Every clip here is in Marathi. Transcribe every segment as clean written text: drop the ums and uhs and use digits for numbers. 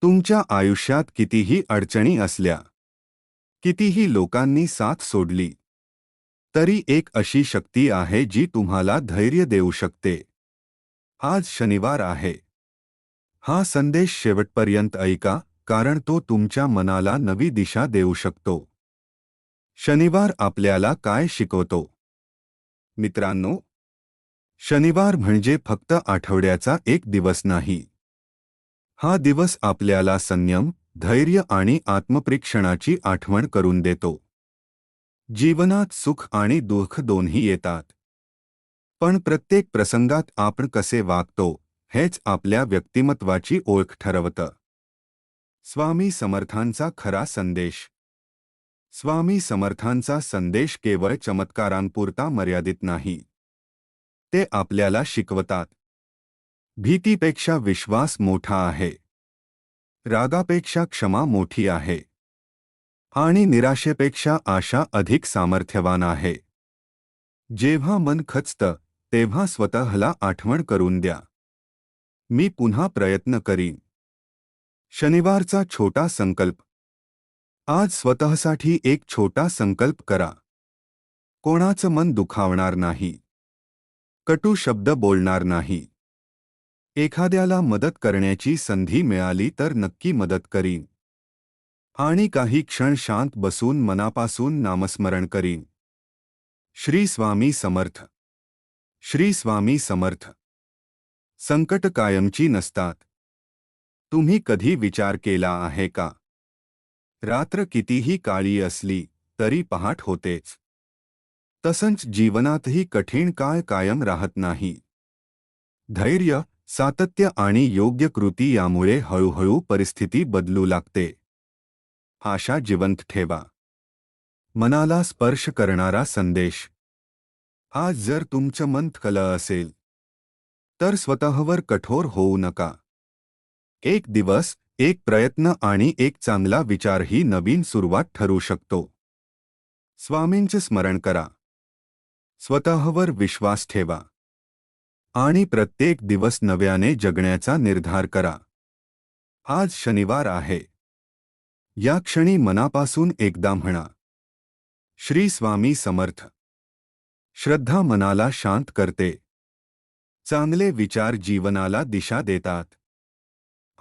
तुमच्या आयुष्यात कितीही अडचणी असल्या, कितीही लोकांनी साथ सोडली, तरी एक अशी शक्ती आहे जी तुम्हाला धैर्य देऊ शकते. आज शनिवार आहे. हा संदेश शेवटपर्यंत ऐका, कारण तो तुमच्या मनाला नवी दिशा देऊ शकतो. शनिवार आपल्याला काय शिकवतो? मित्रांनो, शनिवार म्हणजे फक्त आठवड्याचा एक दिवस नाही. हा दिवस आपल्याला संयम, धैर्य आणि आत्मपरीक्षणाची आठवण करून देतो. जीवनात सुख आणि दुःख दोन्ही येतात. पण प्रत्येक प्रसंगात आपण कसे वागतो, हेच आपल्या व्यक्तिमत्वाची ओळख ठरवतं. स्वामी समर्थांचा खरा संदेश. स्वामी समर्थांचा संदेश केवळ चमत्कारांपुरता मर्यादित नाही. ते आपल्याला शिकवतात, भीतीपेक्षा विश्वास मोठा आहे, रागापेक्षा क्षमा मोठी आहे, आणि निराशेपेक्षा आशा अधिक सामर्थ्यवान आहे. जेव्हा मन खचतं, तेव्हा स्वतःला आठवण करून द्या, मी पुन्हा प्रयत्न करीन. शनिवारचा छोटा संकल्प. आज स्वतःसाठी एक छोटा संकल्प करा. कोणाचं मन दुखावणार नाही, कटू शब्द बोलणार नाही. एखाद्याला मदत करण्याची संधी मिळाली तर नक्की मदत करीन. आणि काही क्षण शांत बसून मनापासून नामस्मरण करीन. श्री स्वामी समर्थ. श्री स्वामी समर्थ. संकट कायमची नसतात. तुम्ही कधी विचार केला आहे का? रात्र कितीही काळी असली तरी पहाट होतेच. तसंच जीवनातही कठीण काळ कायम राहत नाही. धैर्य, सातत्य आणि योग्य कृती यामुळे हळूहळू परिस्थिती बदलू लागते. आशा जिवंत ठेवा. मनाला स्पर्श करणारा संदेश. आज जर तुमचं मन थकलं असेल, तर स्वतःवर कठोर होऊ नका. एक दिवस, एक प्रयत्न आणि एक चांगला विचार ही नवीन सुरुवात ठरू शकतो. स्वामींचे स्मरण करा. स्वतःवर विश्वास ठेवा. आणि प्रत्येक दिवस नव्याने जगण्याचा निर्धार करा. आज शनिवार आहे. या क्षणी मनापासून एकदा म्हणा, श्री स्वामी समर्थ. श्रद्धा मनाला शांत करते. चांगले विचार जीवनाला दिशा देतात.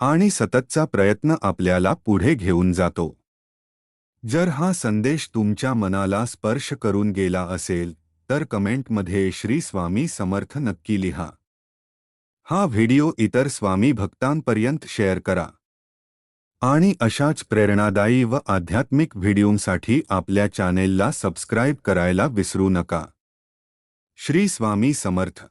आणि सततचा प्रयत्न आपल्याला पुढे घेऊन जातो. जर हा संदेश तुमच्या मनाला स्पर्श करून गेला असेल, तर कमेंटमध्ये श्री स्वामी समर्थ नक्की लिहा. हा व्हिडिओ इतर स्वामी भक्तांपर्यंत शेअर करा. आणि अशाच प्रेरणादायी व आध्यात्मिक व्हिडिओंसाठी आपल्या चॅनेलला सबस्क्राईब करायला विसरू नका. श्री स्वामी समर्थ.